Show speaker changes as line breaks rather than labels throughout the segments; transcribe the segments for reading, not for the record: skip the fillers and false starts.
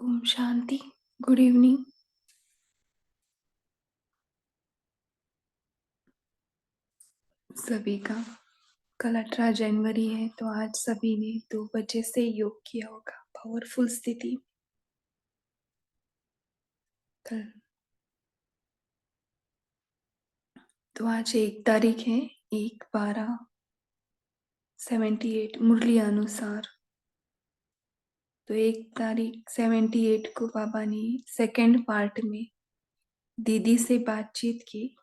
ओम शांति। Good evening सभी का। कल 18 जनवरी है तो आज सभी ने 2 बजे से योग किया होगा पावरफुल स्थिति। कल तो आज 1 तारीख है, 1/12/78 मुरली अनुसार। तो 1 तारीख 78 को बाबा ने सेकंड पार्ट में दीदी से बातचीत की,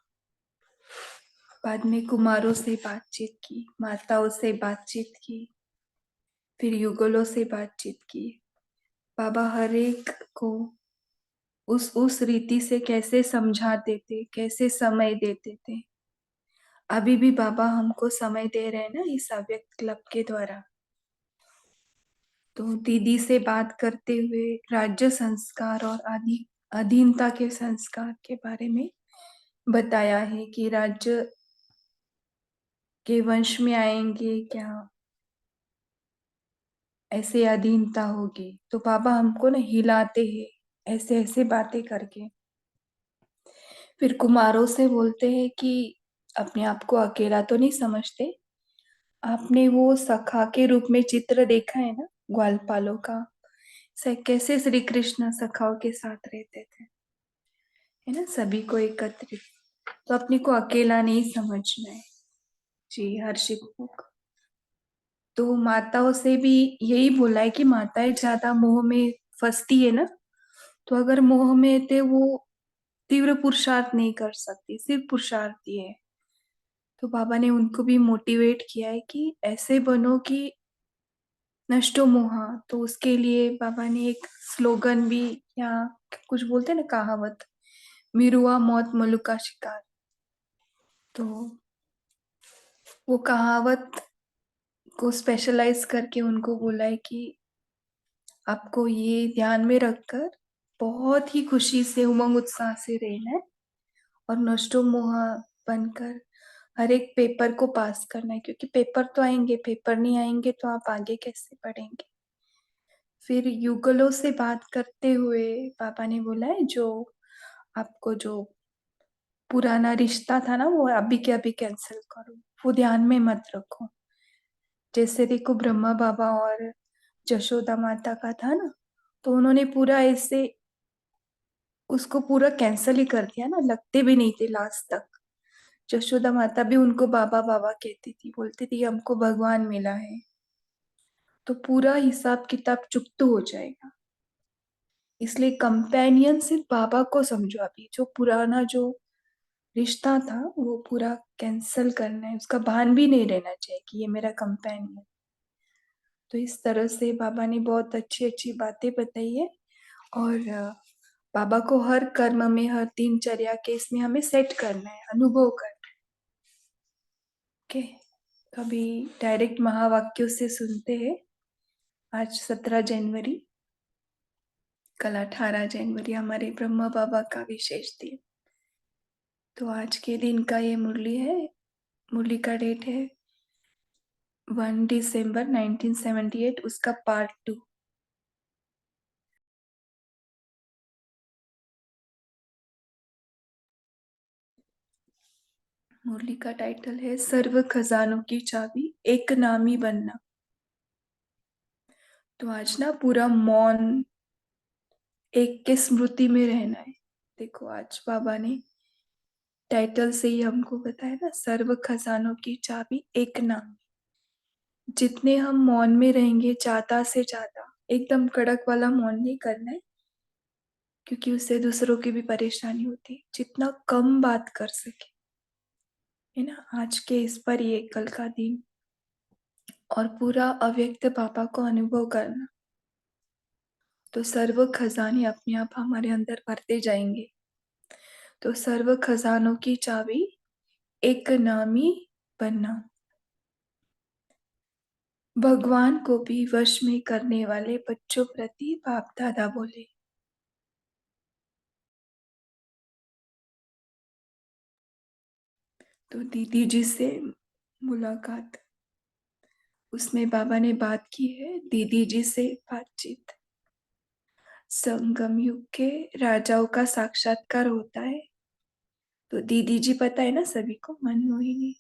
बाद में कुमारों से बातचीत की, माताओं से बातचीत की, फिर युगलों से बातचीत की। बाबा हर एक को उस रीति से कैसे समझाते थे, कैसे समय देते थे। अभी भी बाबा हमको समय दे रहे हैं ना इस अव्यक्त क्लब के द्वारा। तो दीदी से बात करते हुए राज्य संस्कार और अधीनता के संस्कार के बारे में बताया है कि राज्य के वंश में आएंगे क्या, ऐसे अधीनता होगी। तो बाबा हमको ना हिलाते हैं ऐसे ऐसे बातें करके। फिर कुमारों से बोलते हैं कि अपने आप को अकेला तो नहीं समझते। आपने वो सखा के रूप में चित्र देखा है ना ग्वालपालों का, कैसे श्री कृष्ण सखाओं के साथ रहते थे, है ना, सभी को एकत्रित। तो अपने को अकेला नहीं समझना है। जी हर्षित मुख। तो माताओं से भी यही बोला है कि माताएं ज्यादा मोह में फंसती है ना, तो अगर मोह में थे वो तीव्र पुरुषार्थ नहीं कर सकती, सिर्फ पुरुषार्थी है। तो बाबा ने उनको भी मोटिवेट किया है कि ऐसे बनो कि नष्टो मोहा। तो उसके लिए बाबा ने एक स्लोगन भी, या कुछ बोलते हैं ना कहावत, मिरुआ मौत मलु का शिकार। तो वो कहावत को स्पेशलाइज करके उनको बोला है कि आपको ये ध्यान में रखकर बहुत ही खुशी से उमंग उत्साह से रहना है और नष्टो मोहा बनकर हर एक पेपर को पास करना है, क्योंकि पेपर तो आएंगे, पेपर नहीं आएंगे तो आप आगे कैसे बढ़ेंगे। फिर युगलों से बात करते हुए पापा ने बोला है जो आपको जो पुराना रिश्ता था ना वो अभी के अभी कैंसिल करो, वो ध्यान में मत रखो। जैसे देखो ब्रह्मा बाबा और जशोदा माता का था ना, तो उन्होंने पूरा ऐसे उसको पूरा कैंसिल ही कर दिया ना, लगते भी नहीं थे लास्ट तक। जशोदा माता भी उनको बाबा बाबा कहती थी, बोलती थी हमको भगवान मिला है। तो पूरा हिसाब किताब चुकता हो जाएगा। इसलिए कंपेनियन सिर्फ बाबा को समझो, अभी जो पुराना जो रिश्ता था वो पूरा कैंसल करना है, उसका भान भी नहीं रहना चाहिए कि ये मेरा कंपेनियन। तो इस तरह से बाबा ने बहुत अच्छी अच्छी बातें बताई है। और बाबा को हर कर्म में, हर दिनचर्या के इसमें हमें सेट करना है, अनुभव करना है। ओके, तो अभी डायरेक्ट महावाक्यों से सुनते हैं। आज 17 जनवरी, कल 18 जनवरी हमारे ब्रह्मा बाबा का विशेष दिन। तो आज के दिन का ये मुरली है। मुरली का डेट है 1 दिसंबर 1978, उसका पार्ट 2। मुरली का टाइटल है सर्व खजानों की चाबी एक नामी बनना। तो आज ना पूरा मौन, एक के स्मृति में रहना है। देखो आज बाबा ने टाइटल से ही हमको बताया ना, सर्व खजानों की चाबी एक नाम। जितने हम मौन में रहेंगे ज्यादा से ज्यादा, एकदम कड़क वाला मौन नहीं करना है, क्योंकि उससे दूसरों की भी परेशानी होती है। जितना कम बात कर सके, है ना, आज के इस पर ये कल का दिन, और पूरा अव्यक्त पापा को अनुभव करना। तो सर्व खजाने अपने आप हमारे अंदर भरते जाएंगे। तो सर्व खजानों की चाबी एक नामी बनना। भगवान को भी वश में करने वाले बच्चों प्रति बाप दादा बोले। तो दीदी जी से मुलाकात, उसमें बाबा ने बात की है दीदी जी से बातचीत। संगम युग के राजाओं का साक्षात्कार होता है। तो दीदी जी पता है ना सभी को, मनमोहिनी।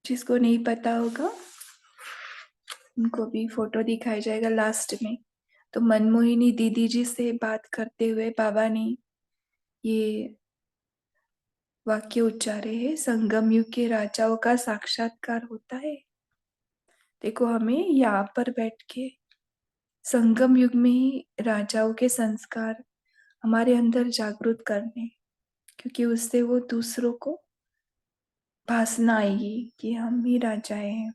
जिसको नहीं पता होगा उनको भी फोटो दिखाया जाएगा लास्ट में। तो मनमोहिनी दीदी जी से बात करते हुए बाबा ने ये वाक्य उच्चारे हैं, संगम युग के राजाओं का साक्षात्कार होता है। देखो, हमें यहाँ पर बैठ के संगम युग में ही राजाओं के संस्कार हमारे अंदर जागृत करने, क्योंकि उससे वो दूसरों को भासना आएगी कि हम ही राजाएं हैं।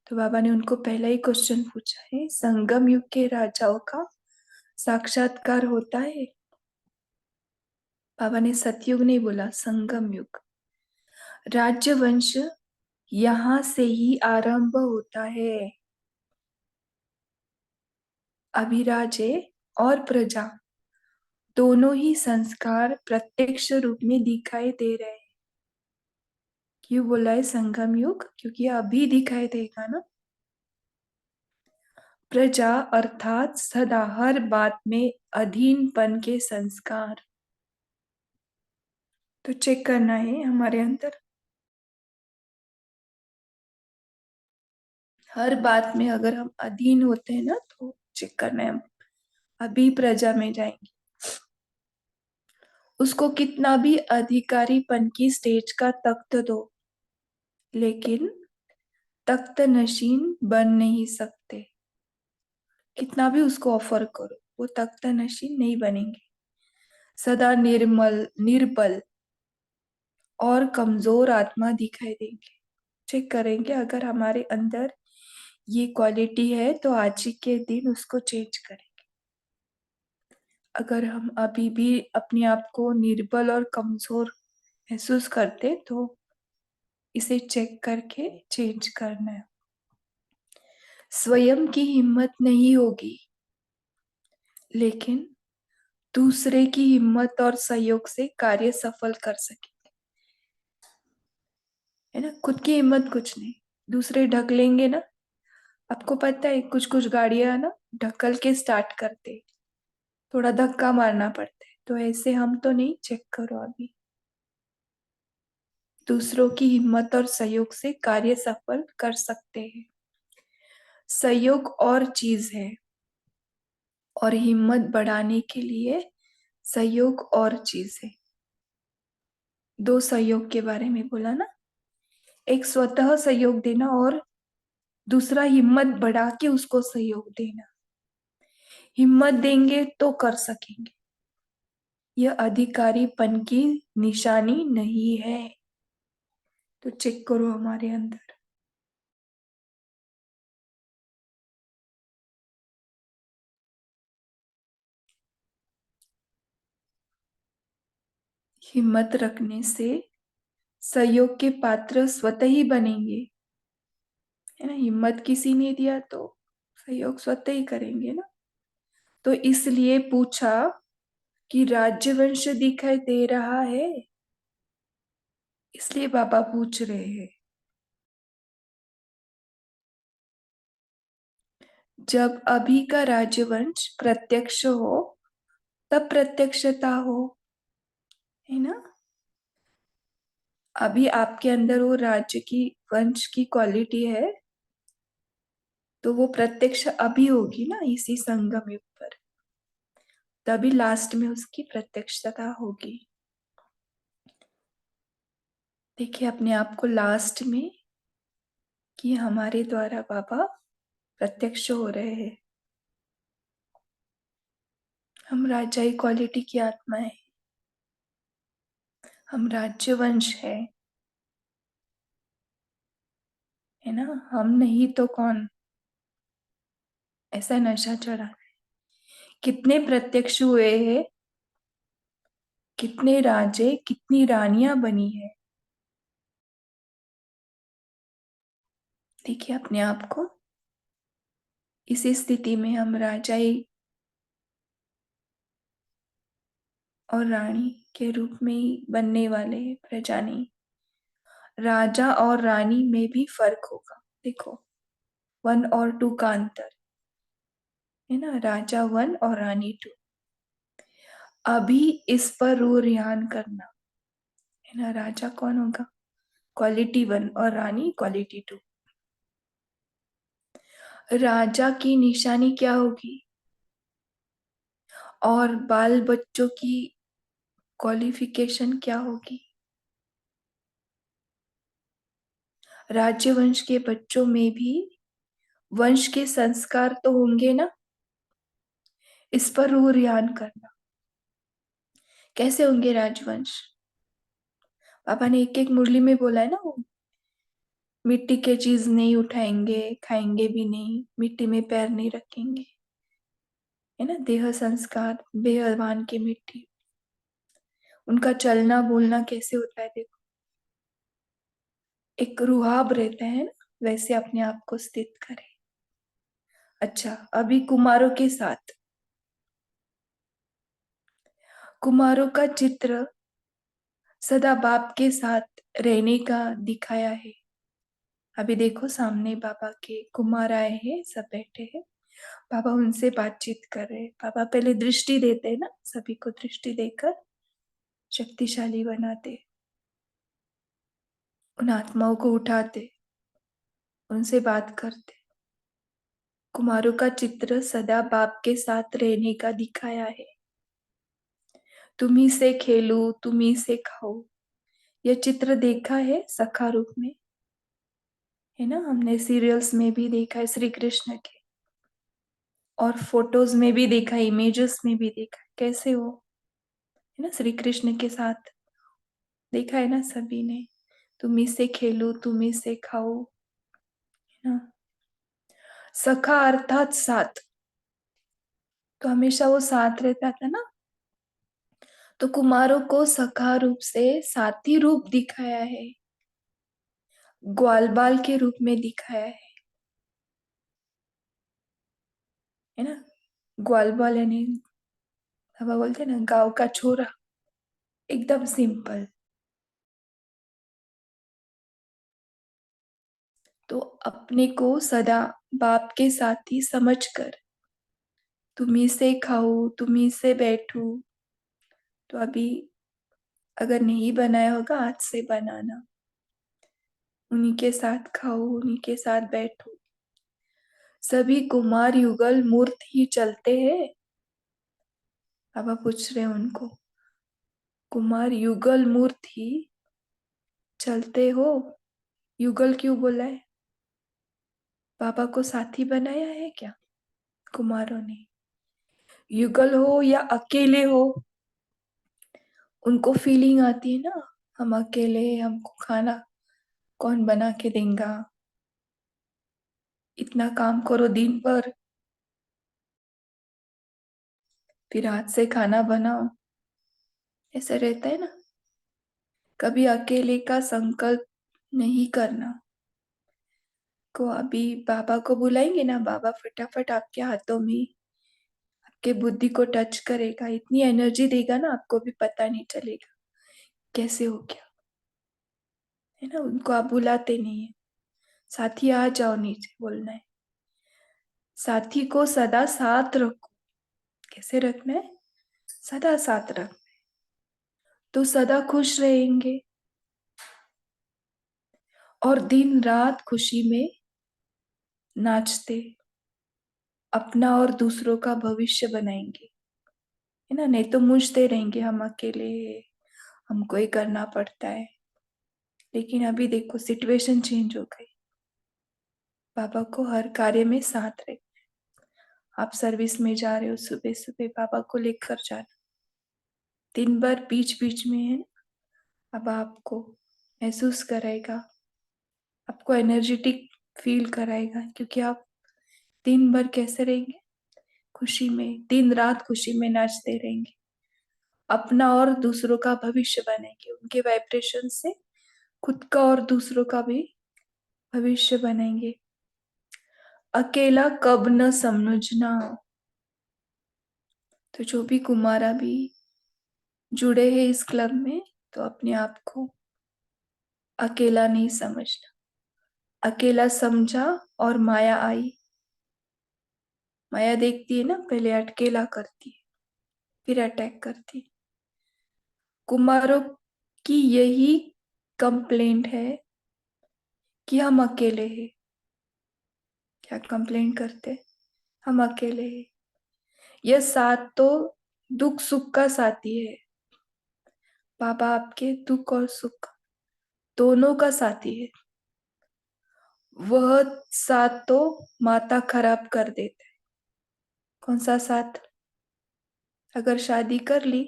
तो बाबा ने उनको पहला ही क्वेश्चन पूछा है, संगम युग के राजाओं का साक्षात्कार होता है। बाबा ने सतयुग नहीं बोला, संगम युग। राज्यवंश यहां से ही आरंभ होता है। अभिराजे और प्रजा दोनों ही संस्कार प्रत्यक्ष रूप में दिखाई दे रहे हैं। क्यों बोला है संगम युग? क्योंकि अभी दिखाई देगा ना। प्रजा अर्थात सदा हर बात में अधीनपन के संस्कार। तो चेक करना है हमारे अंदर, हर बात में अगर हम अधीन होते हैं ना, तो चेक करना है हम अभी प्रजा में जाएंगे। उसको कितना भी अधिकारीपन की स्टेज का तख्त दो, लेकिन तख्त नशीन बन नहीं सकते। कितना भी उसको ऑफर करो, वो तख्त नशीन नहीं बनेंगे। सदा निर्मल, निर्बल और कमजोर आत्मा दिखाई देंगे। चेक करेंगे अगर हमारे अंदर ये क्वालिटी है तो आज ही के दिन उसको चेंज करें। अगर हम अभी भी अपने आप को निर्बल और कमजोर महसूस करते तो इसे चेक करके चेंज करना है। स्वयं की हिम्मत नहीं होगी, लेकिन दूसरे की हिम्मत और सहयोग से कार्य सफल कर सके, है ना। खुद की हिम्मत कुछ नहीं, दूसरे ढक लेंगे ना। आपको पता है कुछ कुछ गाड़ियां ना ढकल के स्टार्ट करते, थोड़ा धक्का मारना पड़ता है। तो ऐसे हम तो नहीं, चेक करो अभी। दूसरों की हिम्मत और सहयोग से कार्य सफल कर सकते हैं। सहयोग और चीज है, और हिम्मत बढ़ाने के लिए सहयोग और चीज है। दो सहयोग के बारे में बोला ना, एक स्वतः सहयोग देना और दूसरा हिम्मत बढ़ा के उसको सहयोग देना। हिम्मत देंगे तो कर सकेंगे, यह अधिकारीपन की निशानी नहीं है। तो चेक करो हमारे अंदर। हिम्मत रखने से सहयोग के पात्र स्वतः ही बनेंगे, है ना। हिम्मत किसी ने दिया तो सहयोग स्वतः ही करेंगे ना। तो इसलिए पूछा कि राज्यवंश दिखाई दे रहा है, इसलिए बाबा पूछ रहे हैं। जब अभी का राज्यवंश प्रत्यक्ष हो तब प्रत्यक्षता हो, है ना। अभी आपके अंदर वो राज्य की वंश की क्वालिटी है, तो वो प्रत्यक्ष अभी होगी ना इसी संगम युग पर, तभी लास्ट में उसकी प्रत्यक्षता होगी। देखिए अपने आप को लास्ट में कि हमारे द्वारा बाबा प्रत्यक्ष हो रहे हैं। हम राजाई क्वालिटी की आत्मा है, हम राज्यवंश है ना। हम नहीं तो कौन, ऐसा नशा चढ़ा है। कितने प्रत्यक्ष हुए हैं, कितने राजे कितनी रानियां बनी है। देखिए अपने आप को, इसी स्थिति में हम राजाई और रानी के रूप में ही बनने वाले हैं, प्रजा नहीं। राजा और रानी में भी फर्क होगा, देखो 1 और 2 का अंतर। है ना, राजा 1 और रानी 2। अभी इस पर रू रिहान करना, है ना, राजा कौन होगा, क्वालिटी 1 और रानी क्वालिटी 2। राजा की निशानी क्या होगी और बाल बच्चों की क्वालिफिकेशन क्या होगी। राज्यवंश के बच्चों में भी वंश के संस्कार तो होंगे ना, इस पर रू रिहान करना। कैसे होंगे राजवंश, पापा ने एक एक मुरली में बोला है ना, वो मिट्टी के चीज नहीं उठाएंगे, खाएंगे भी नहीं, मिट्टी में पैर नहीं रखेंगे, है ना, देह संस्कार, बेहवान की मिट्टी। उनका चलना बोलना कैसे होता है देखो, एक रुहाब रहता है ना, वैसे अपने आप को स्थित करें। अच्छा, अभी कुमारों के साथ, कुमारों का चित्र सदा बाप के साथ रहने का दिखाया है। अभी देखो सामने बाबा के कुमार आए हैं, सब बैठे हैं, बाबा उनसे बातचीत कर रहे हैं। बाबा पहले दृष्टि देते हैं ना, सभी को दृष्टि देकर शक्तिशाली बनाते, उन आत्माओं को उठाते, उनसे बात करते। कुमारों का चित्र सदा बाप के साथ रहने का दिखाया है। तुम्ही से खेलूं, तुम्ही से खाओ, यह चित्र देखा है सखा रूप में, है ना, हमने सीरियल्स में भी देखा है श्री कृष्ण के, और फोटोज में भी देखा, इमेजेस में भी देखा, कैसे हो, है ना, श्री कृष्ण के साथ देखा है ना सभी ने। तुम्ही से खेलूं, तुम्ही से खाओ, है ना। सखा अर्थात साथ, तो हमेशा वो साथ रहता था ना, तो कुमारों को सखा रूप से साथी रूप दिखाया है, ग्वाल बाल के रूप में दिखाया है ना। ग्वाल बाल यानी अब बोलते हैं ना गांव का छोरा, एकदम सिंपल। तो अपने को सदा बाप के साथ ही समझकर, तुम्ही से खाऊं, तुम्ही से बैठूं, तो अभी अगर नहीं बनाया होगा आज से बनाना, उन्हीं के साथ खाओ, उन्हीं के साथ बैठो। सभी कुमार युगल मूर्त ही चलते हैं, बाबा पूछ रहे हैं उनको, कुमार युगल मूर्त ही चलते हो, युगल क्यों बोला है, बाबा को साथी बनाया है क्या कुमारों ने। युगल हो या अकेले हो, उनको फीलिंग आती है ना, हम अकेले हैं, हमको खाना कौन बना के देगा, इतना काम करो दिन भर, फिर हाथ से खाना बनाओ, ऐसा रहता है ना। कभी अकेले का संकल्प नहीं करना, को अभी बाबा को बुलाएंगे ना, बाबा फटाफट आपके हाथों में, आपके बुद्धि को टच करेगा, इतनी एनर्जी देगा ना, आपको भी पता नहीं चलेगा कैसे हो गया, है ना। उनको आप बुलाते नहीं है, साथी आ जाओ नीचे बोलना है, साथी को सदा साथ रखो। कैसे रखना है, सदा साथ रख, तो सदा खुश रहेंगे और दिन रात खुशी में नाचते, अपना और दूसरों का भविष्य बनाएंगे, है ना। नहीं तो मुझते रहेंगे, हम अकेले हैं, हमको ही करना पड़ता है। लेकिन अभी देखो सिचुएशन चेंज हो गई, पापा को हर कार्य में साथ रहे। आप सर्विस में जा रहे हो, सुबह सुबह पापा को लेकर जाना, दिन भर बीच बीच में, है ना, अब आपको महसूस कराएगा, आपको एनर्जेटिक फील कराएगा, क्योंकि आप दिन भर कैसे रहेंगे, खुशी में, दिन रात खुशी में नाचते रहेंगे, अपना और दूसरों का भविष्य बनाएंगे, उनके वाइब्रेशन से खुद का और दूसरों का भी भविष्य बनाएंगे। अकेला कब न समझना, तो जो भी कुमारा भी जुड़े हैं इस क्लब में, तो अपने आप को अकेला नहीं समझना। अकेला समझा और माया आई, माया देखती है ना, पहले अटकेला करती है, फिर अटैक करती है। कुमारों की यही कंप्लेंट है कि हम अकेले हैं। क्या कंप्लेंट करते? हम अकेले हैं। यह साथ तो दुख सुख का साथी है। बाबा आपके दुख और सुख दोनों का साथी है। वह साथ तो माता खराब कर देते हैं। कौन सा साथ? अगर शादी कर ली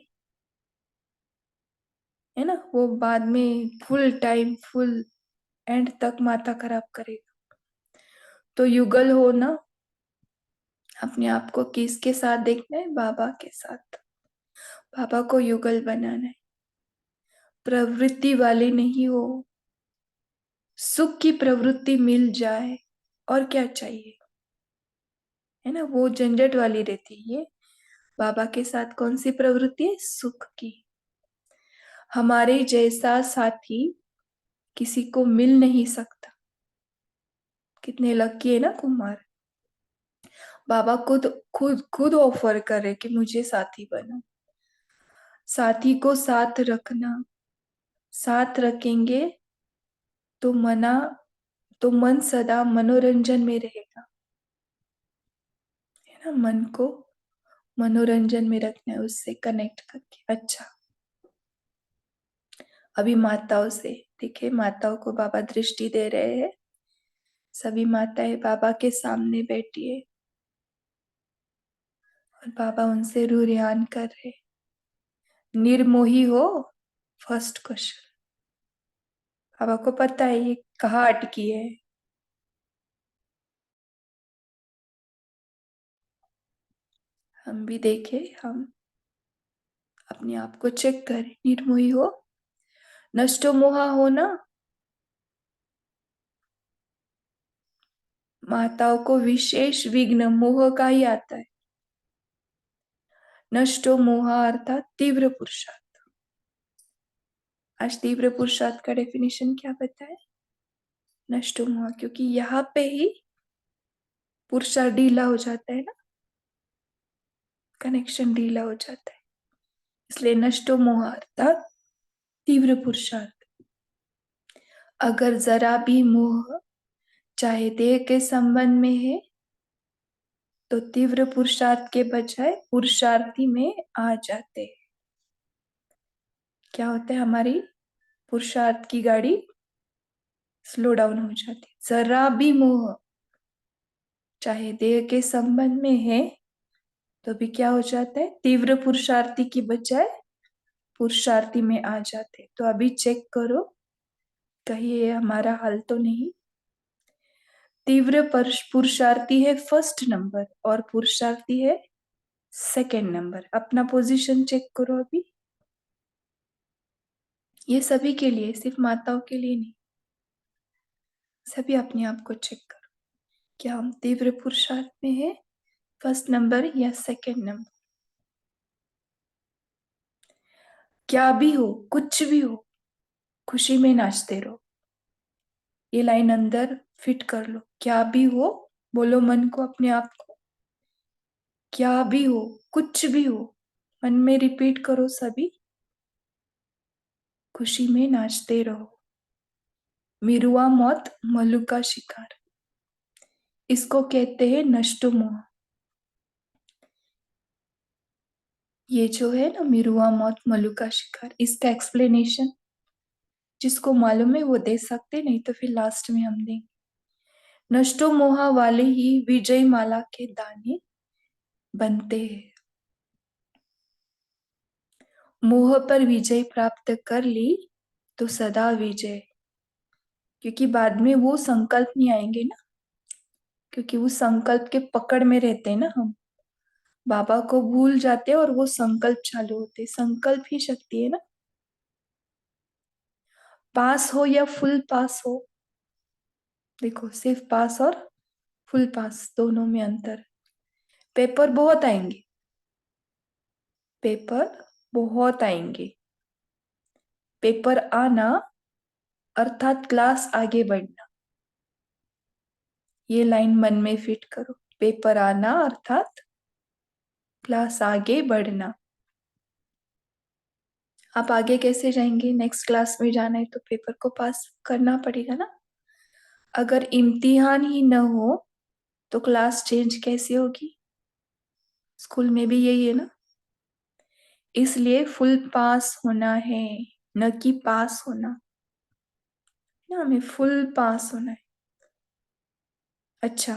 है ना, वो बाद में फुल टाइम फुल एंड तक माता खराब करेगा। तो युगल हो ना, अपने आप को किसके साथ देखना है? बाबा के साथ। बाबा को युगल बनाना है। प्रवृत्ति वाले नहीं हो। सुख की प्रवृत्ति मिल जाए और क्या चाहिए, है ना, वो झंझट वाली रहती है। ये बाबा के साथ कौन सी प्रवृत्ति है? सुख की। हमारे जैसा साथी किसी को मिल नहीं सकता। कितने लकी है ना कुमार। बाबा खुद खुद खुद ऑफर करे कि मुझे साथी बनो। साथी को साथ रखना, साथ रखेंगे तो मना तो मन सदा मनोरंजन में रहेगा, है ना। मन को मनोरंजन में रखना है, उससे कनेक्ट करके। अच्छा, अभी माताओं से देखिए, माताओं को बाबा दृष्टि दे रहे हैं। सभी माताएं बाबा के सामने बैठी है और बाबा उनसे रूरियान कर रहे। निर्मोही हो, फर्स्ट क्वेश्चन। बाबा को पता है ये कहाँ अटकी है। हम भी देखें, हम अपने आप को चेक करें। निर्मोही हो, नष्टो मोहा हो ना। माताओं को विशेष विघ्न मोह का ही आता है। नष्टो मोहा अर्थात तीव्र पुरुषार्थ। आज तीव्र पुरुषार्थ का डेफिनेशन क्या बताए? नष्टो मोहा, क्योंकि यहाँ पे ही पुरुषार्थ ढीला हो जाता है ना, कनेक्शन ढीला हो जाता है। इसलिए नष्टो मोह अर्थात तीव्र पुरुषार्थ। अगर जरा भी मोह चाहे देह के संबंध में है तो तीव्र पुरुषार्थ के बजाय पुरुषार्थी में आ जाते हैं। क्या होता है? हमारी पुरुषार्थ की गाड़ी स्लो डाउन हो जाती है। जरा भी मोह चाहे देह के संबंध में है तो भी क्या हो जाता है? तीव्र पुरुषार्थी की बजाय पुरुषार्थी में आ जाते। तो अभी चेक करो कहीं ये हमारा हाल तो नहीं। तीव्र पुरुषार्थी है फर्स्ट नंबर और पुरुषार्थी है सेकंड नंबर। अपना पोजीशन चेक करो अभी। ये सभी के लिए, सिर्फ माताओं के लिए नहीं। सभी अपने आप को चेक करो, क्या हम तीव्र पुरुषार्थ में है, फर्स्ट नंबर या सेकंड नंबर। क्या भी हो, कुछ भी हो, खुशी में नाचते रहो। ये लाइन अंदर फिट कर लो। क्या भी हो, बोलो मन को, अपने आप को। क्या भी हो, कुछ भी हो, मन में रिपीट करो सभी। खुशी में नाचते रहो। मिरुआ मौत मल्लू का शिकार, इसको कहते हैं नष्ट मोह। ये जो है ना, मिरुआ मौत मल्लू का शिकार, इसका एक्सप्लेनेशन जिसको मालूम है वो दे सकते, नहीं तो फिर लास्ट में हम देंगे। नष्टो मोहा वाले ही विजय माला के दाने बनते हैं। मोह पर विजय प्राप्त कर ली तो सदा विजय, क्योंकि बाद में वो संकल्प नहीं आएंगे ना, क्योंकि वो संकल्प के पकड़ में रहते हैं ना हम। बाबा को भूल जाते हैं और वो संकल्प चालू होते। संकल्प ही शक्ति है ना। पास हो या फुल पास हो, देखो सिर्फ पास और फुल पास दोनों में अंतर। पेपर बहुत आएंगे, पेपर बहुत आएंगे। पेपर आना अर्थात क्लास आगे बढ़ना। ये लाइन मन में फिट करो। पेपर आना अर्थात क्लास आगे बढ़ना। आप आगे कैसे जाएंगे? नेक्स्ट क्लास में जाना है तो पेपर को पास करना पड़ेगा ना। अगर इम्तिहान ही न हो तो क्लास चेंज कैसे होगी? स्कूल में भी यही है ना। इसलिए फुल पास होना है, न कि पास होना। ना, हमें फुल पास होना है। अच्छा,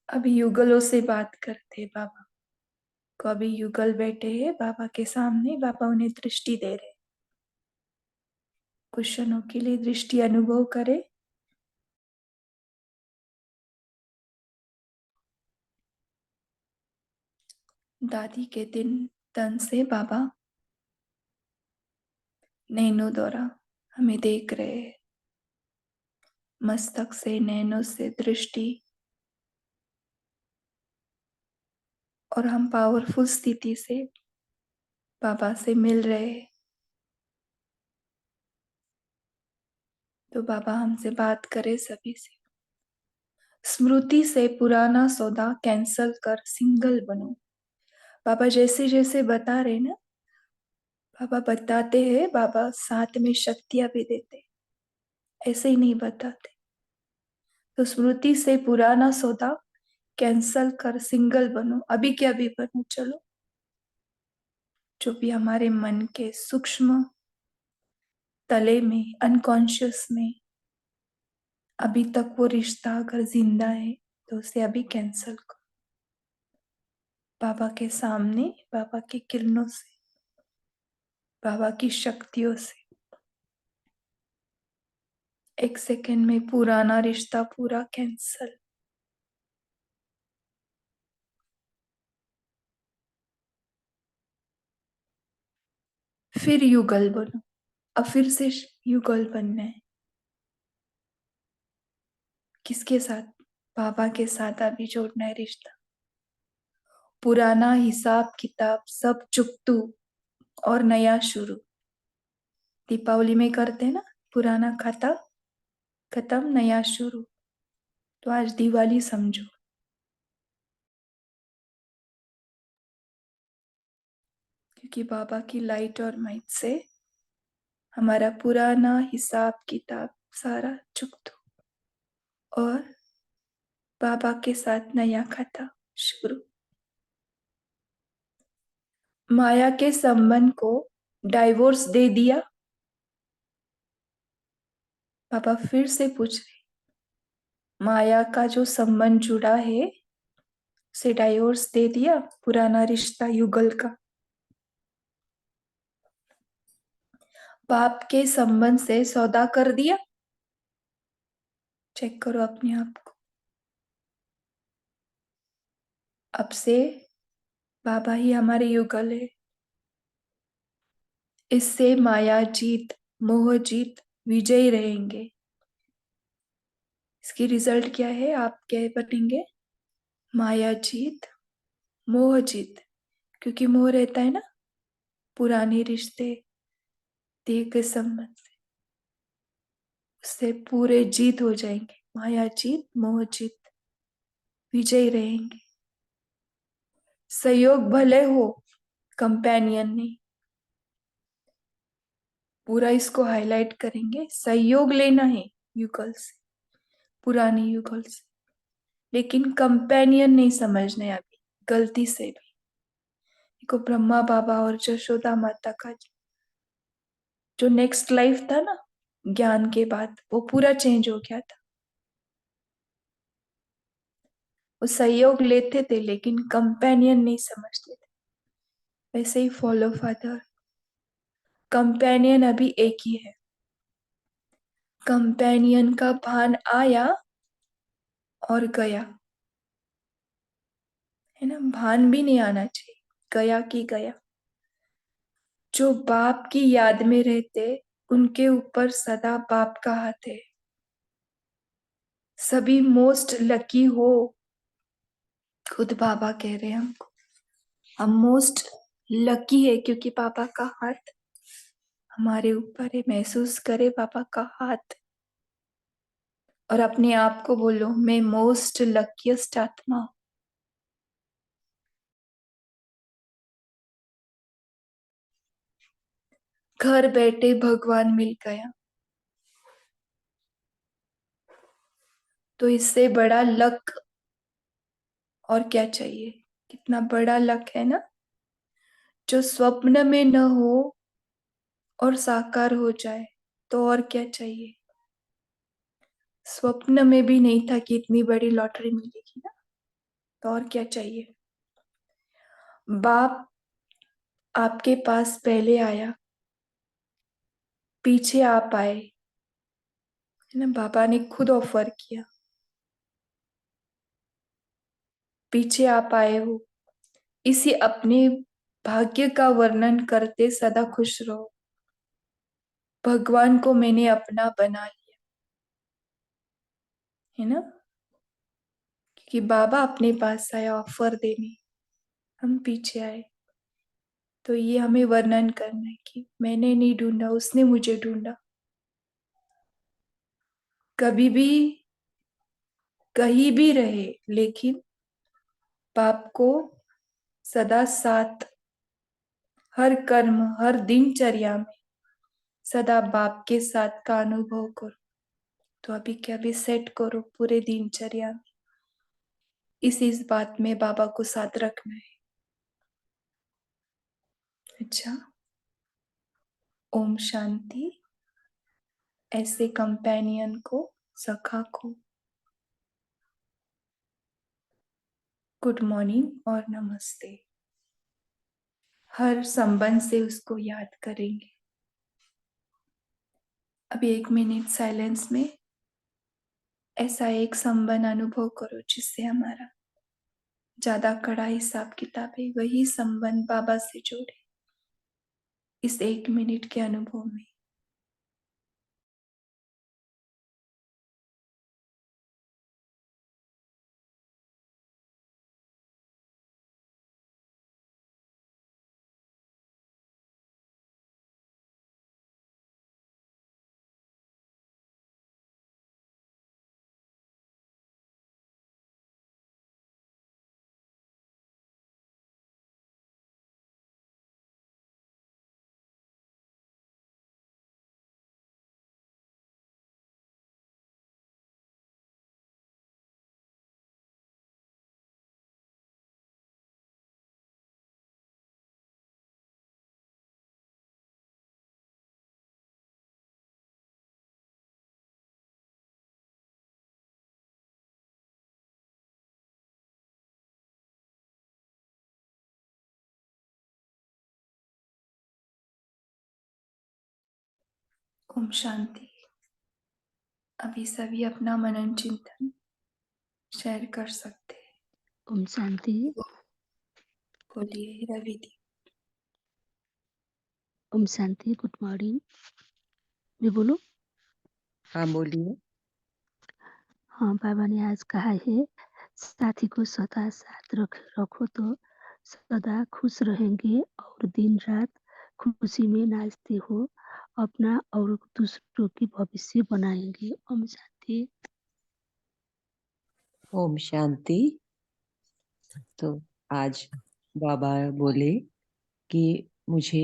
अभी युगलों से बात करते हैं बाबा को। अभी युगल बैठे हैं बाबा के सामने, बाबा उन्हें दृष्टि दे रहे हैं। कुछ क्षणों के लिए दृष्टि अनुभव करे। दादी के तन से बाबा नैनों द्वारा हमें देख रहे हैं। मस्तक से, नैनों से दृष्टि, और हम पावरफुल स्थिति से बाबा से मिल रहे हैं। तो बाबा हमसे बात करे सभी से। स्मृति से पुराना सौदा कैंसल कर सिंगल बनो। बाबा जैसे जैसे बता रहे ना, बाबा बताते हैं, बाबा साथ में शक्तियां भी देते, ऐसे ही नहीं बताते। तो स्मृति से पुराना सौदा कैंसल कर सिंगल बनो। अभी क्या भी बनो, चलो। जो भी हमारे मन के सूक्ष्म तले में, अनकॉन्शियस में अभी तक वो रिश्ता अगर जिंदा है तो उसे अभी कैंसल करो। बाबा के सामने, बाबा की किरणों से, बाबा की शक्तियों से एक सेकेंड में पुराना रिश्ता पूरा कैंसल। फिर युगल बनो। अब फिर से युगल बनना है। किसके साथ? बाबा के साथ अभी जोड़ना है रिश्ता। पुराना हिसाब किताब सब चुकतू और नया शुरू। दीपावली में करते हैं ना, पुराना खाता खत्म, नया शुरू। तो आज दिवाली समझो। क्योंकि बाबा की लाइट और माइट से हमारा पुराना हिसाब किताब सारा चुकतू, और बाबा के साथ नया खाता शुरू। माया के संबंध को डाइवोर्स दे दिया। पापा फिर से पूछ रहे, माया का जो संबंध जुड़ा है उसे डाइवोर्स दे दिया, पुराना रिश्ता युगल का। पाप के संबंध से सौदा कर दिया। चेक करो अपने आप को। अब से बाबा ही हमारे युगल है। इससे माया जीत, मोह जीत, विजयी रहेंगे। इसकी रिजल्ट क्या है? आप क्या बनेंगे? माया जीत, मोह जीत। क्योंकि मोह रहता है ना पुराने रिश्ते, देह के संबंध से, उससे पूरे जीत हो जाएंगे। माया जीत, मोह जीत, विजयी रहेंगे। सहयोग भले हो, कंपेनियन नहीं। पूरा इसको हाईलाइट करेंगे। सहयोग लेना है युगल से, पुराने युगल से, लेकिन कंपेनियन नहीं समझना है अभी, गलती से भी। देखो, ब्रह्मा बाबा और जशोदा माता का जो नेक्स्ट लाइफ था ना ज्ञान के बाद, वो पूरा चेंज हो गया था। वो सहयोग लेते थे लेकिन कंपेनियन नहीं समझते थे। वैसे ही फॉलो फादर, कंपेनियन अभी एक ही है। कंपेनियन का भान आया और गया, है ना। भान भी नहीं आना चाहिए, गया कि गया। जो बाप की याद में रहते उनके ऊपर सदा बाप का हाथ है। सभी मोस्ट लकी हो, खुद बाबा कह रहे हैं हमको। हम मोस्ट लकी है क्योंकि पापा का हाथ हमारे ऊपर है। महसूस करे पापा का हाथ, और अपने आप को बोलो, मैं मोस्ट लकीस्ट आत्मा हूं। घर बैठे भगवान मिल गया, तो इससे बड़ा लक और क्या चाहिए। कितना बड़ा लक है ना, जो स्वप्न में न हो और साकार हो जाए, तो और क्या चाहिए। स्वप्न में भी नहीं था कि इतनी बड़ी लॉटरी मिलेगी ना, तो और क्या चाहिए। बाप आपके पास पहले आया, पीछे आप आए, है ना। बाबा ने खुद ऑफर किया, पीछे आप आए हो। इसी अपने भाग्य का वर्णन करते सदा खुश रहो। भगवान को मैंने अपना बना लिया, है ना। क्योंकि बाबा अपने पास आया ऑफर देने, हम पीछे आए। तो ये हमें वर्णन करना है कि मैंने नहीं ढूंढा, उसने मुझे ढूंढा। कभी भी कहीं भी रहे, लेकिन बाप को सदा साथ, हर कर्म हर दिनचर्या में सदा बाप के साथ का अनुभव करो। तो अभी क्या भी सेट करो पूरे दिनचर्या में, इस बात में बाबा को साथ रखना है। अच्छा, ओम शांति। ऐसे कंपेनियन को, सखा को गुड मॉर्निंग और नमस्ते। हर संबंध से उसको याद करेंगे। अभी 1 मिनट साइलेंस में ऐसा एक संबंध अनुभव करो जिससे हमारा ज्यादा कड़ा हिसाब किताब है, वही संबंध बाबा से जोड़े इस 1 मिनट के अनुभव में। ओम शांति। अभी सभी अपना मनन चिंतन शेयर कर सकते हैं।
ओम शांति।
बोलिए रवि दी।
ओम शांति। Good morning. मैं बोलूं?
हाँ बोलिए।
हाँ, बाबा ने आज कहा है साथी को सदा साथ रखो तो सदा खुश रहेंगे और दिन रात खुशी में नाचते हो, अपना और दूसरों की भविष्य बनाएंगे। ओम शांति।
ओम शांति। तो आज बाबा बोले कि मुझे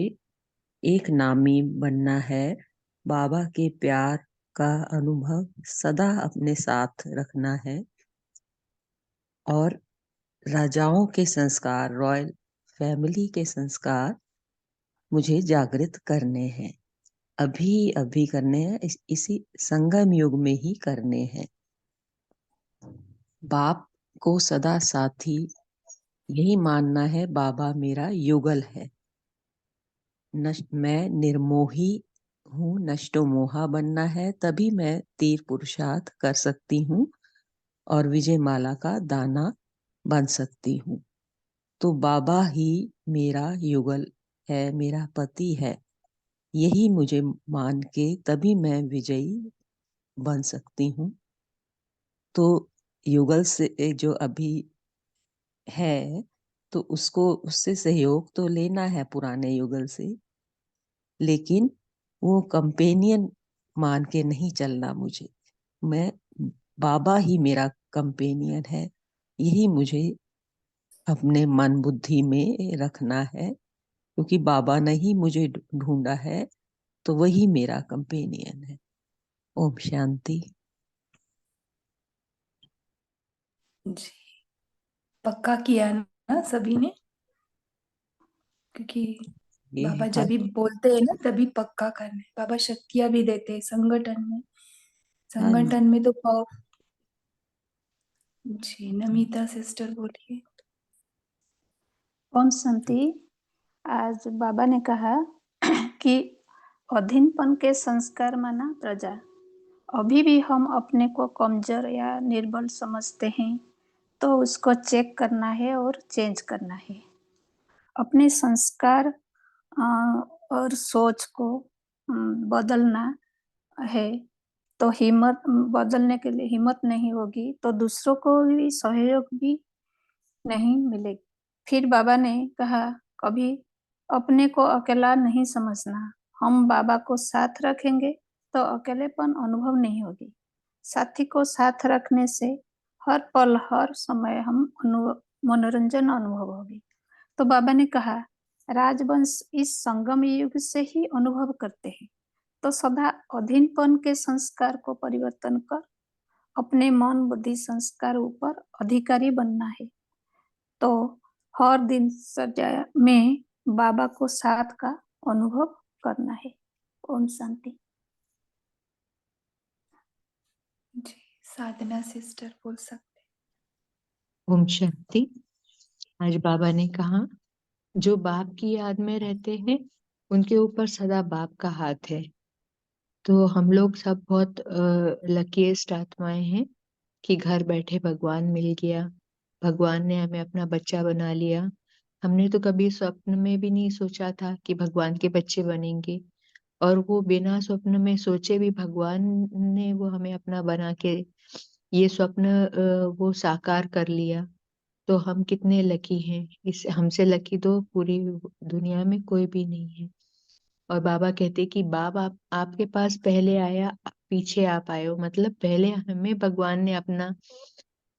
एक नामी बनना है, बाबा के प्यार का अनुभव सदा अपने साथ रखना है और राजाओं के संस्कार, रॉयल फैमिली के संस्कार मुझे जागृत करने हैं। अभी अभी करने हैं, इसी संगम युग में ही करने हैं। बाप को सदा साथी यही मानना है, बाबा मेरा युगल है। मैं निर्मोही हूँ, नष्टो मोहा बनना है, तभी मैं तीर पुरुषार्थ कर सकती हूँ और विजय माला का दाना बन सकती हूँ। तो बाबा ही मेरा युगल है, मेरा पति है। यही मुझे मान के तभी मैं विजयी बन सकती हूँ। तो युगल से जो अभी है, तो उससे सहयोग तो लेना है पुराने युगल से, लेकिन वो कंपेनियन मान के नहीं चलना मुझे। मैं बाबा ही मेरा कंपेनियन है, यही मुझे अपने मन बुद्धि में रखना है, क्योंकि बाबा ने ही मुझे ढूंढा है तो वही मेरा कंपेनियन है। ओम शांति।
जी, पक्का किया ना सभी ने, क्योंकि
ये
बाबा जब
हर
भी बोलते हैं ना तभी पक्का करना है। बाबा शक्तियां भी देते हैं संगठन में,
हाँ जी।
संगठन में तो जी नमिता सिस्टर बोलिए।
ओम शांति। आज बाबा ने कहा कि अधीनपन के संस्कार माना प्रजा। अभी भी हम अपने को कमजोर या निर्बल समझते हैं, तो उसको चेक करना है और चेंज करना है। अपने संस्कार और सोच को बदलना है। तो हिम्मत बदलने के लिए हिम्मत नहीं होगी तो दूसरों को भी सहयोग भी नहीं मिलेगी। फिर बाबा ने कहा, कभी अपने को अकेला नहीं समझना। हम बाबा को साथ रखेंगे तो अकेलेपन अनुभव नहीं होगी। साथी को साथ रखने से हर पल हर समय हम मनोरंजन अनुभव होगी। तो बाबा ने कहा, राजवंश इस संगम युग से ही अनुभव करते हैं। तो सदा अधीनपन के संस्कार को परिवर्तन कर अपने मन बुद्धि संस्कार ऊपर अधिकारी बनना है। तो हर दिनचर्या में बाबा को साथ का अनुभव करना है। ओम शांति।
जी साधना सिस्टर बोल सकते।
ओम शांति। आज बाबा ने कहा, जो बाप की याद में रहते हैं उनके ऊपर सदा बाप का हाथ है। तो हम लोग सब बहुत लकीएस्ट आत्माएं हैं कि घर बैठे भगवान मिल गया, भगवान ने हमें अपना बच्चा बना लिया। हमने तो कभी स्वप्न में भी नहीं सोचा था कि भगवान के बच्चे बनेंगे, और वो बिना स्वप्न में सोचे भी भगवान ने वो हमें अपना बना के ये स्वप्न वो साकार कर लिया। तो हम कितने लकी हैं। इस हमसे लकी तो पूरी दुनिया में कोई भी नहीं है। और बाबा कहते कि बाप आपके पास पहले आया, पीछे आप आए हो। मतलब पहले हमें भगवान ने अपना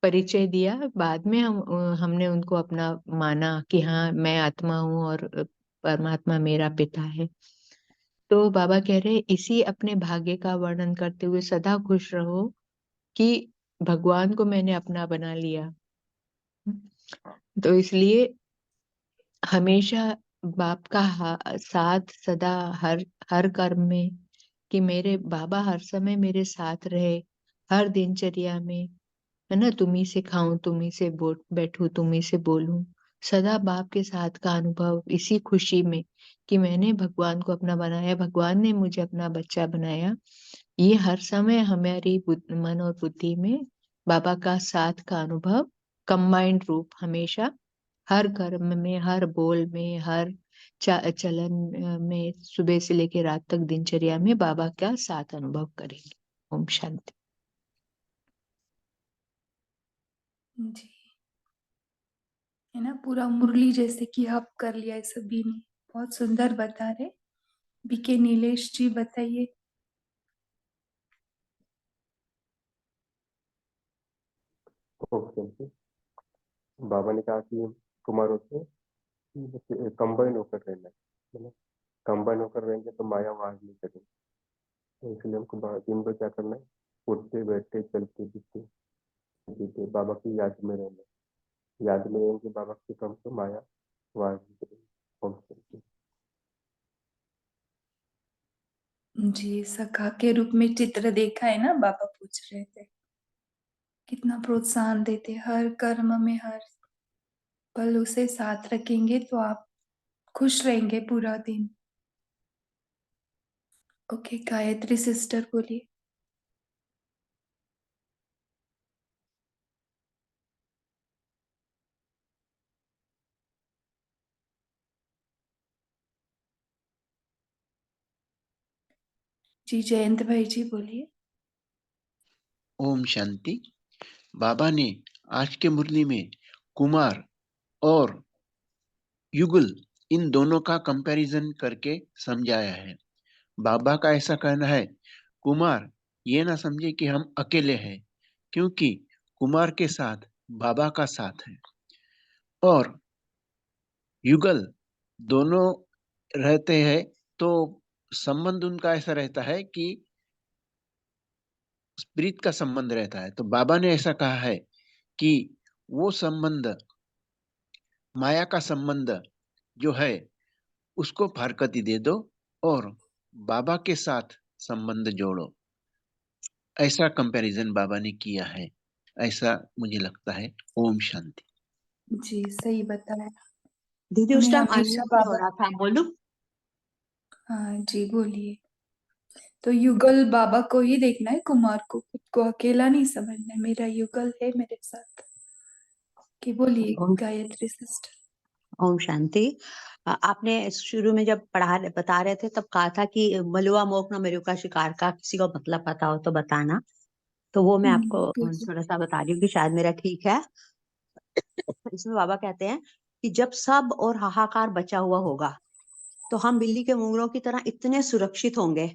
परिचय दिया, बाद में हमने उनको अपना माना कि हाँ मैं आत्मा हूँ और परमात्मा मेरा पिता है। तो बाबा कह रहे इसी अपने भाग्य का वर्णन करते हुए सदा खुश रहो कि भगवान को मैंने अपना बना लिया। तो इसलिए हमेशा बाप का साथ सदा हर हर कर्म में, कि मेरे बाबा हर समय मेरे साथ रहे, हर दिनचर्या में, है ना। तुम्ही से खाऊं, तुम्ही से बैठूं, तुम्ही से बोलूं, सदा बाप के साथ का अनुभव, इसी खुशी में कि मैंने भगवान को अपना बनाया, भगवान ने मुझे अपना बच्चा बनाया। ये हर समय हमारी मन और बुद्धि में बाबा का साथ का अनुभव कंबाइंड रूप हमेशा हर कर्म में, हर बोल में, हर चलन में, सुबह से लेकर रात तक दिनचर्या में बाबा का साथ अनुभव करेंगे। ओम शांति।
जी है ना, पूरा मुरली जैसे कि आप कर लिया है सभी ने, बहुत सुंदर बता रहे। बीके नीलेश जी बताइए।
ओके। बाबा ने कहा कि कुमारों से कंबाइन होकर रहना है ना। कंबाइन होकर रहेंगे तो माया वास नहीं करेंगे। तो इसलिए हमको दिन भर क्या करना है, उठते बैठते चलते फिरते जीते बाबा की याद में रहना है। याद में रहेंगे बाबा के, तो हमको माया वास नहीं करेंगे। ओम शांति।
जी सखा के रूप में चित्र देखा है ना, बाबा पूछ रहे थे। कितना प्रोत्साहन देते, हर कर्म में हर पल उसे साथ रखेंगे तो आप खुश रहेंगे पूरा दिन। ओके गायत्री सिस्टर बोलिए। जी जयंत भाई जी बोलिए।
ओम शांति। बाबा ने आज के मुरली में कुमार और युगल इन दोनों का कंपैरिजन करके समझाया है। बाबा का ऐसा कहना है, कुमार ये ना समझे कि हम अकेले हैं, क्योंकि कुमार के साथ बाबा का साथ है। और युगल दोनों रहते हैं तो संबंध उनका ऐसा रहता है कि स्पिरिट का संबंध रहता है। तो बाबा ने ऐसा कहा है कि वो संबंध, माया का संबंध जो है उसको फारकती दे दो और बाबा के साथ संबंध जोड़ो। ऐसा कंपैरिजन बाबा ने किया है, ऐसा मुझे लगता है। ओम शांति।
जी सही बताया।
दीदी उस
उन्हें
टाइम
हमेशा
अनम्यूट हो
बाबा,
रहा था, बोलूं?
हाँ जी बोलिए। तो युगल बाबा को ही देखना है, कुमार को, खुद को अकेला नहीं समझना है। मेरा युगल है मेरे साथ। कि बोलिए
ओम
गायत्री सिस्टर।
ओम शांति। आपने शुरू में जब बता रहे थे तब कहा था कि मलुआ मोक न मेरू का शिकार का किसी को मतलब पता हो तो बताना। तो वो मैं आपको
बोलिए।
थोड़ा सा बता रही हूँ कि शायद मेरा ठीक है। इसमें बाबा कहते हैं कि जब सब और हाहाकार बचा हुआ होगा तो हम बिल्ली के मुंगरों की तरह इतने सुरक्षित होंगे।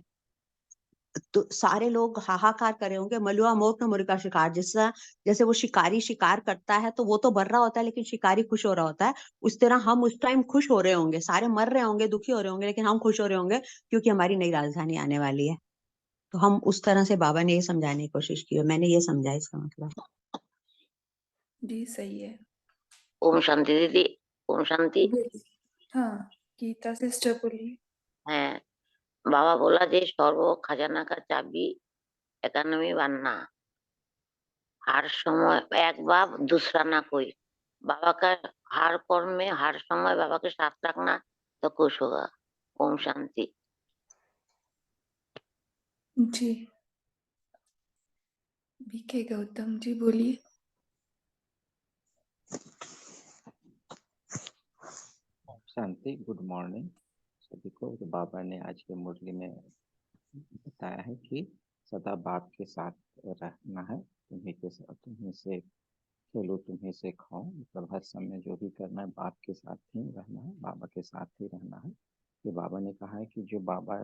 तो सारे लोग हाहाकार करे होंगे, मलुआ मोक न मुर्गा शिकार, जैसे वो शिकारी शिकार करता है तो वो तो मर रहा होता है लेकिन शिकारी खुश हो रहा होता है। उस तरह हम उस टाइम खुश हो रहे होंगे, सारे मर रहे होंगे, दुखी हो रहे होंगे, लेकिन हम खुश हो रहे होंगे क्योंकि हमारी नई राजधानी आने वाली है। तो हम उस तरह से बाबा ने ये समझाने की कोशिश की है। मैंने ये समझा इसका मतलब।
जी सही है।
ओम शांति दीदी। ओम शांति।
बोलिए। हाँ गीता सिस्टर बोलिए।
হ্যাঁ, বাবা বলা যে সর্ব খাজানা কা চাবি एकानवे में बनना, हर समय एक बाप दूसरा ना कोई। बाबा का हर कर्म में हर समय बाबा के साथ रखना तो खुश होगा। ओम शांति।
जी बीके गौतम जी बोलिए।
शांति। गुड मॉर्निंग सभी को। तो बाबा ने आज के मुरली में बताया है कि सदा बाप के साथ रहना है। तुम्हीं के साथ, तुम्हीं से खेलो, तुम्हीं से खाओ, मतलब हर समय जो भी करना है बाप के साथ ही रहना है, बाबा के साथ ही रहना है। ये बाबा ने कहा है कि जो बाबा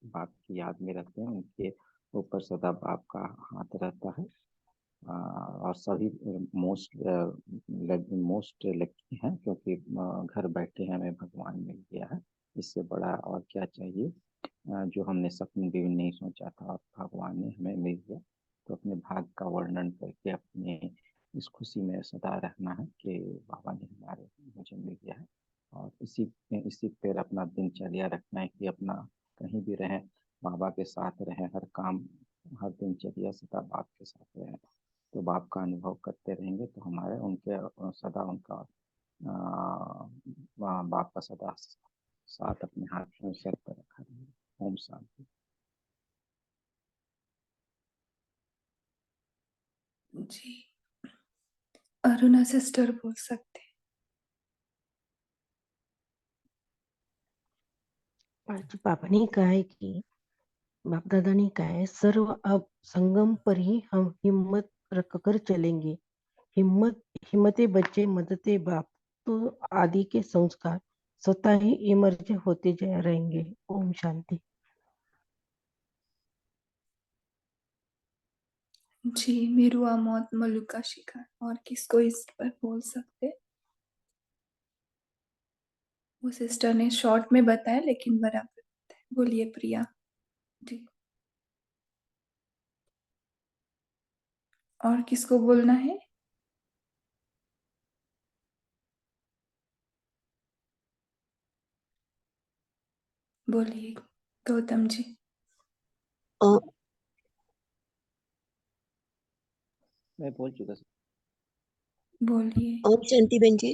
बाप की याद में रहते हैं उनके ऊपर सदा बाप का हाथ रहता है। और सभी मोस्ट लकी हैं क्योंकि घर बैठे हमें भगवान मिल गया है। इससे बड़ा और क्या चाहिए। जो हमने सपने भी नहीं सोचा था और भगवान ने हमें मिल गया। तो अपने भाग्य का वर्णन करके अपने इस खुशी में सदा रहना है कि बाबा ने मुझे मिल गया है। और इसी पर अपना दिनचर्या रखना है कि अपना कहीं भी रहें बाबा के साथ रहें, हर काम हर दिनचर्या सदा बाप के साथ रहें। तो बाप का अनुभव करते रहेंगे तो हमारे उनके सदा उनका बाप का सदा साथ अपने हाथ में सर पर रखा रहेगा। ओम शांति।
जी अरुणा सिस्टर बोल सकते हैं।
आज पापा ने कहा है कि बाप दादा ने कहा है सर्व अब संगम पर ही हम हिम्मत रखकर चलेंगे। हिम्मते बच्चे मददे बाप। तो आदि के संस्कार स्वतः ही इमर्ज होते जा रहेंगे। ओम शांति।
जी मिरुआ मौत मलुका शिकार। और किसको इस पर बोल सकते? वो सिस्टर ने शॉर्ट में बताया लेकिन बराबर बताया। बोलिए प्रिया जी। और किसको बोलना है? बोलिए गौतम जी।
मैं बोल चुका सर।
बोलिए।
ओम शांति बहन जी।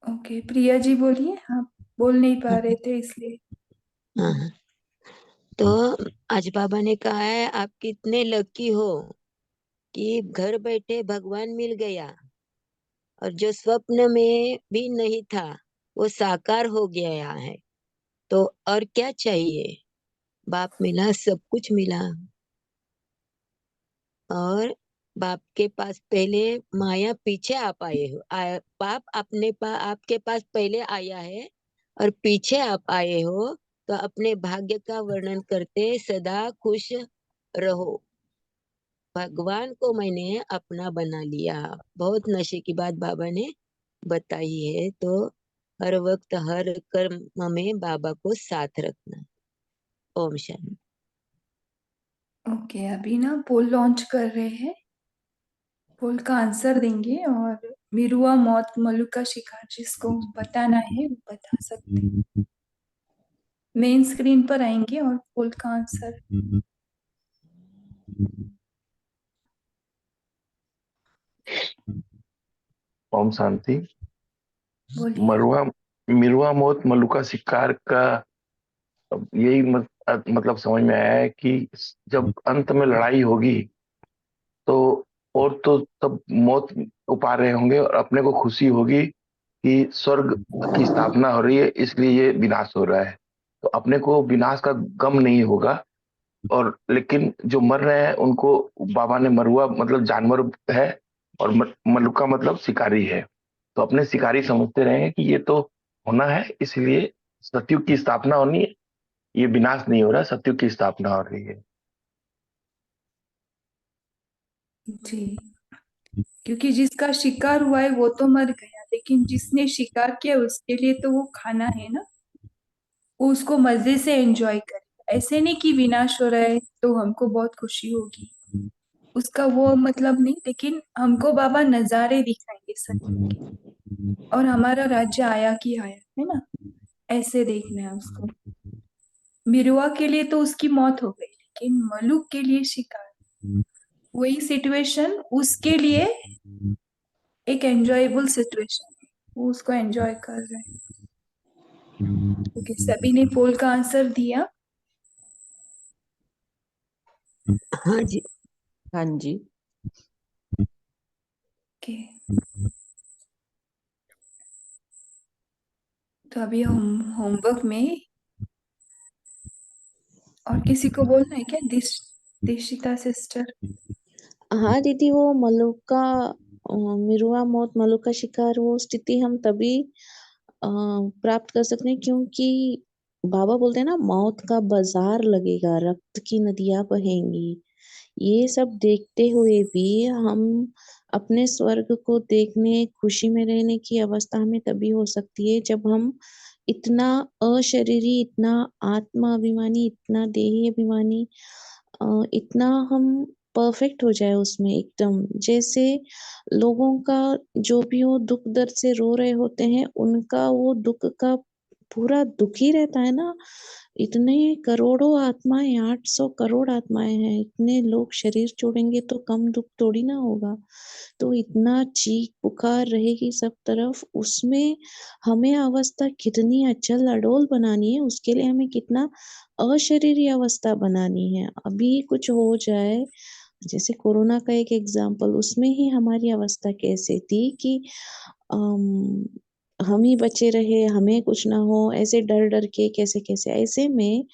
ओके प्रिया जी बोलिए। आप बोल नहीं पा रहे थे इसलिए।
हाँ, तो आज बाबा ने कहा है आप कितने लकी हो कि घर बैठे भगवान मिल गया और जो स्वप्न में भी नहीं था वो साकार हो गया है। तो और क्या चाहिए। बाप मिला, सब कुछ मिला। और बाप के पास पहले माया पीछे आप आए हो। बाप आपके पास पहले आया है और पीछे आप आए हो। तो अपने भाग्य का वर्णन करते सदा खुश रहो। भगवान को मैंने अपना बना लिया। बहुत नशे की बात बाबा ने बताई है। तो हर वक्त हर कर्म में बाबा को साथ रखना। ओम शांति।
ओके, अभी ना पोल लॉन्च कर रहे हैं। पोल का आंसर देंगे और मिरुआ मौत मलुका शिकार जिसको बताना है वो बता सकते हैं। मेन स्क्रीन पर आएंगे और पोल का आंसर
ओम शांति।
बोलिए।
मरुआ मिरुआ मौत मलुका शिकार का यही मतलब समझ में आया है कि जब अंत में लड़ाई होगी तो और तो सब मौत उपा रहे होंगे और अपने को खुशी होगी कि स्वर्ग की स्थापना हो रही है, इसलिए ये विनाश हो रहा है। तो अपने को विनाश का गम नहीं होगा। और लेकिन जो मर रहे हैं उनको बाबा ने मरुआ मतलब जानवर है और मलुका मतलब शिकारी है, तो अपने शिकारी समझते रहेंगे कि ये तो होना है, इसलिए सतयुग की स्थापना होनी है। ये विनाश नहीं हो रहा, सतयुग की स्थापना हो रही है।
जी, क्योंकि जिसका शिकार हुआ है वो तो मर गया, लेकिन जिसने शिकार किया उसके लिए तो वो खाना है ना, वो उसको मजे से एंजॉय करे। ऐसे नहीं कि विनाश हो रहा है तो हमको बहुत खुशी होगी, उसका वो मतलब नहीं, लेकिन हमको बाबा नजारे दिखाएंगे सत्य के, और हमारा राज्य आया कि आया है ना, ऐसे देखना है उसको। मिरुआ के लिए तो उसकी मौत हो गई, लेकिन मलुक के लिए शिकार, वही सिचुएशन उसके लिए एक एंजॉयबल सिचुएशन है, वो उसको एंजॉय कर रहे हैं। ओके, सभी ने पोल का आंसर दिया।
हाँ जी।
हाँ जी।
ओके, तो अभी हम होमवर्क में और किसी को बोलना है क्या? दिशिता सिस्टर।
हाँ दीदी, वो मलुका मिरुआ मौत मलुका शिकार वो स्थिति हम तभी प्राप्त कर सकते हैं क्योंकि बाबा बोलते हैं ना, मौत का बाजार लगेगा, रक्त की नदियां बहेंगी। ये सब देखते हुए भी हम अपने स्वर्ग को देखने, खुशी में रहने की अवस्था हमें तभी हो सकती है जब हम इतना अशरीरी, इतना आत्मा अभिमानी, इतना देही अभिमानी, इतना हम परफेक्ट हो जाए उसमें एकदम। जैसे लोगों का जो भी वो दुख दर्द से रो रहे होते हैं, उनका वो दुख का पूरा दुख ही रहता है ना। इतने करोड़ों आत्माएं, 800 करोड़ आत्माएं हैं, इतने लोग शरीर छोड़ेंगे तो कम दुख थोड़ी ना होगा। तो इतना चीख पुकार रहेगी सब तरफ, उसमें हमें अवस्था कितनी अचल अडोल बनानी है, उसके लिए हमें कितना अशरीरी अवस्था बनानी है। अभी कुछ हो जाए, जैसे कोरोना का एक एग्जाम्पल, उसमें ही हमारी अवस्था कैसे थी कि हम ही बचे रहे, हमें कुछ ना हो, ऐसे डर डर के कैसे कैसे। ऐसे में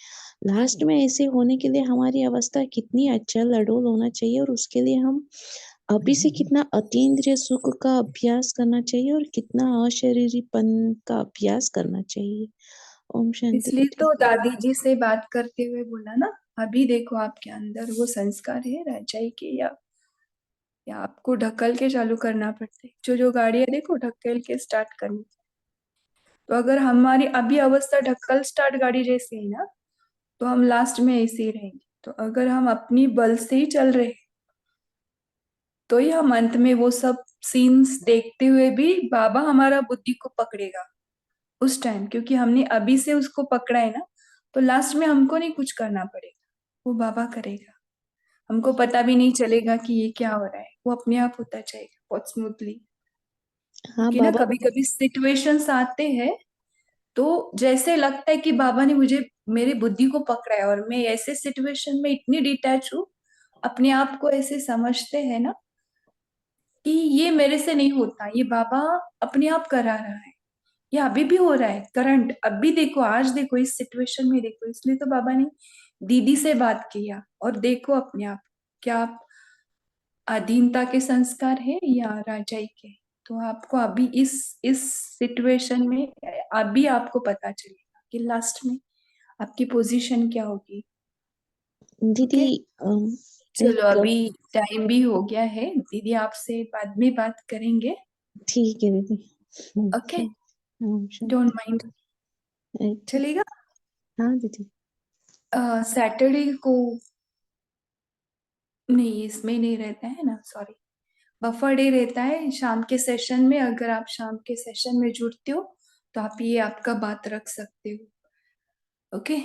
लास्ट में ऐसे होने के लिए हमारी अवस्था कितनी अचल अडोल होना चाहिए, और उसके लिए हम अभी से कितना अतीन्द्रिय सुख का अभ्यास करना चाहिए और कितना अशरीरीपन का अभ्यास करना चाहिए। ओम शांति
इसलिए
दीदी।
तो दादी जी से बात करते हुए बोला ना, अभी देखो आपके अंदर वो संस्कार है राजाई के, या आपको ढकल के चालू करना पड़ता है। जो जो गाड़ियां देखो ढकेल के स्टार्ट करनी, तो अगर हमारी अभी अवस्था ढक्कल स्टार्ट गाड़ी जैसी है ना, तो हम लास्ट में ऐसे ही रहेंगे। तो अगर हम अपनी बल से ही चल रहे हैं, तो ही हम अंत में वो सब सीन्स देखते हुए भी बाबा हमारा बुद्धि को पकड़ेगा उस टाइम, क्योंकि हमने अभी से उसको पकड़ा है ना, तो लास्ट में हमको नहीं कुछ करना पड़ेगा, वो बाबा करेगा। हमको पता भी नहीं चलेगा कि ये क्या हो रहा है, वो अपने आप होता जाएगा बहुत स्मूथली।
हाँ
कि ना
बाबा।
कभी कभी सिचुएशंस आते हैं तो जैसे लगता है कि बाबा ने मुझे मेरी बुद्धि को पकड़ा है, और मैं ऐसे सिचुएशन में इतनी डिटैच हूँ, अपने आप को ऐसे समझते हैं ना कि ये मेरे से नहीं होता, ये बाबा अपने आप करा रहा है, ये अभी भी हो रहा है करंट, अभी देखो, आज देखो, इस सिचुएशन में देखो। इसलिए तो बाबा ने दीदी से बात किया, और देखो अपने आप, क्या आप अधीनता के संस्कार है या राजाई के। तो आपको अभी इस सिचुएशन में अभी आपको पता चलेगा कि लास्ट में आपकी पोजीशन क्या होगी।
दीदी
ओके, चलो
एक।
अभी टाइम भी हो गया है, दीदी आपसे बाद में बात करेंगे।
ठीक है दीदी।
ओके,
ओम
डोंट
शांति।
माइंड,
एक
चलेगा?
हाँ दीदी।
सैटरडे को नहीं, इसमें नहीं रहता है ना, सॉरी, बफर डे रहता है शाम के सेशन में। अगर आप शाम के सेशन में जुड़ते हो तो आप ये आपका बात रख सकते हो। Okay,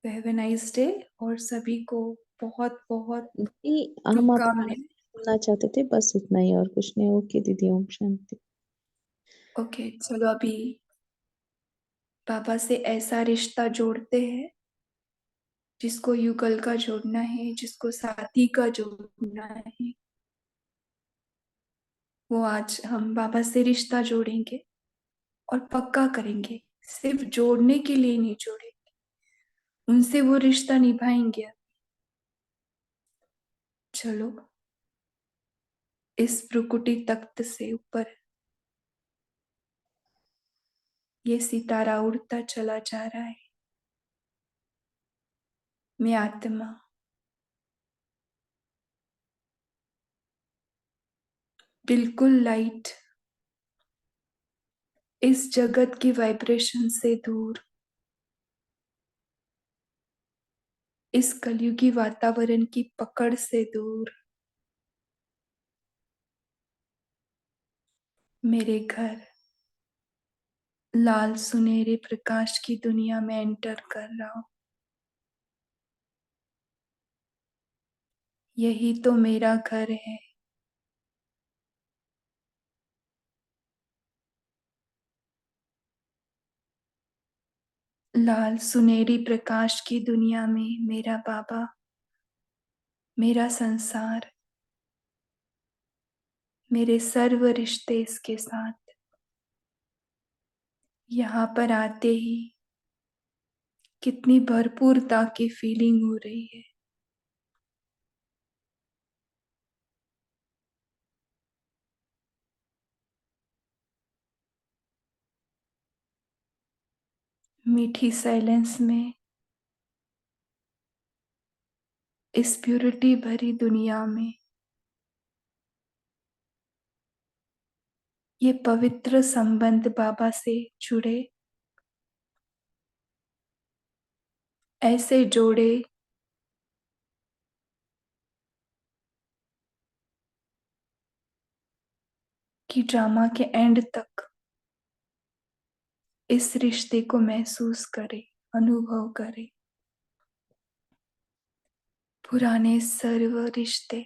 have a nice day, और सभी को बहुत बहुत
दीदी हम आपका
शुभकामनाएं।
सुनना चाहते थे, बस इतना ही और कुछ नहीं। ओके दीदी, ओम शांति।
ओके, चलो अभी बाबा से ऐसा रिश्ता जोड़ते हैं जिसको युगल का जोड़ना है, जिसको साथी का जोड़ना है। वो आज हम बाबा से रिश्ता जोड़ेंगे और पक्का करेंगे, सिर्फ जोड़ने के लिए नहीं जोड़ेंगे, उनसे वो रिश्ता निभाएंगे। चलो, इस भ्रुकुटी तख्त से ऊपर ये सितारा उड़ता चला जा रहा है। मैं आत्मा बिल्कुल लाइट, इस जगत की वाइब्रेशन से दूर, इस कलयुगी वातावरण की पकड़ से दूर, मेरे घर लाल सुनहरे प्रकाश की दुनिया में एंटर कर रहा हूं। यही तो मेरा घर है। लाल सुनहरी प्रकाश की दुनिया में मेरा बाबा, मेरा संसार, मेरे सर्व रिश्ते इसके साथ। यहाँ पर आते ही कितनी भरपूरता की फीलिंग हो रही है। मीठी साइलेंस में, इस प्यूरिटी भरी दुनिया में, ये पवित्र संबंध बाबा से जुड़े, ऐसे जोड़े कि ड्रामा के एंड तक इस रिश्ते को महसूस करे, अनुभव करे। पुराने सर्व रिश्ते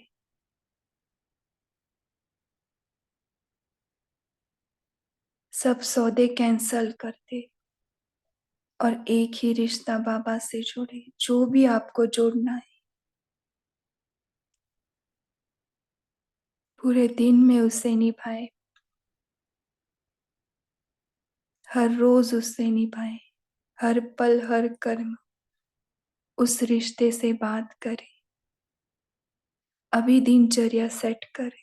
सब सौदे कैंसल कर दे और एक ही रिश्ता बाबा से जोड़े, जो भी आपको जोड़ना है। पूरे दिन में उसे निभाए, हर रोज उससे निभाए, हर पल हर कर्म उस रिश्ते से बात करे। अभी दिनचर्या सेट करे,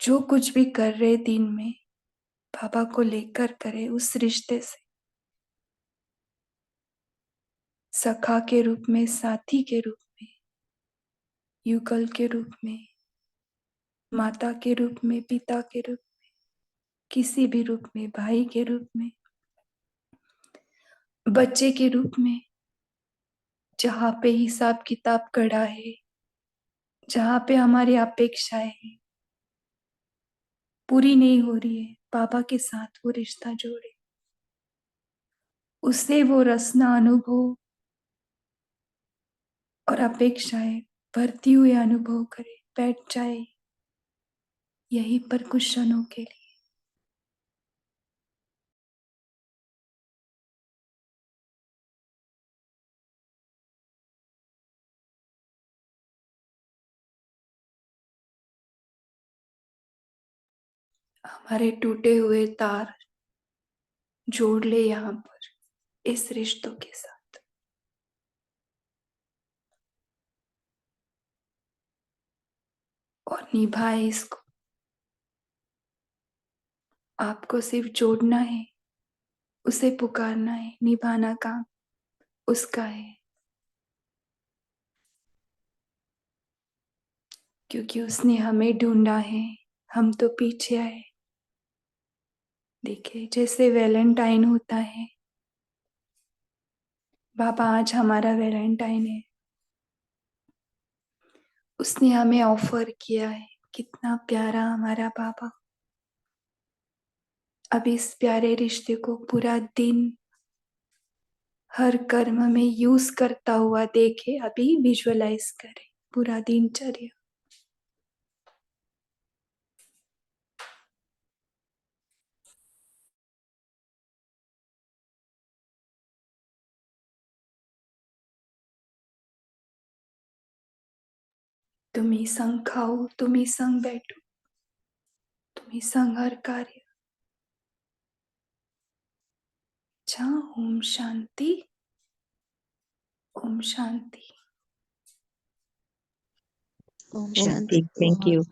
जो कुछ भी कर रहे दिन में बाबा को लेकर करे, उस रिश्ते से, सखा के रूप में, साथी के रूप में, युगल के रूप में, माता के रूप में, पिता के रूप में, किसी भी रूप में, भाई के रूप में, बच्चे के रूप में, जहां पे हिसाब किताब कड़ा है, जहां पे हमारी अपेक्षाएं हैं, पूरी नहीं हो रही है, बाबा के साथ वो रिश्ता जोड़े, उससे वो रसना अनुभव और अपेक्षाएं भरती हुए अनुभव करे, बैठ जाए यहीं पर कुछ क्षणों के लिए। हमारे टूटे हुए तार जोड़ ले यहाँ पर इस रिश्तों के साथ, और निभाए इसको। आपको सिर्फ जोड़ना है, उसे पुकारना है, निभाना काम उसका है, क्योंकि उसने हमें ढूंढा है, हम तो पीछे आए। देखिए जैसे वैलेंटाइन होता है, बाबा आज हमारा वैलेंटाइन है, उसने हमें ऑफर किया है। कितना प्यारा हमारा बाबा। अब इस प्यारे रिश्ते को पूरा दिन हर कर्म में यूज करता हुआ देखे, अभी विजुअलाइज करें पूरा दिनचर्या। तुम्ही संग खाओ, तुम्ही संग बैठो, तुम्ही संग हर कार्य। अच्छा, ओम शांति, ओम शांति।
ओम
ओके,
शांति।
Thank you.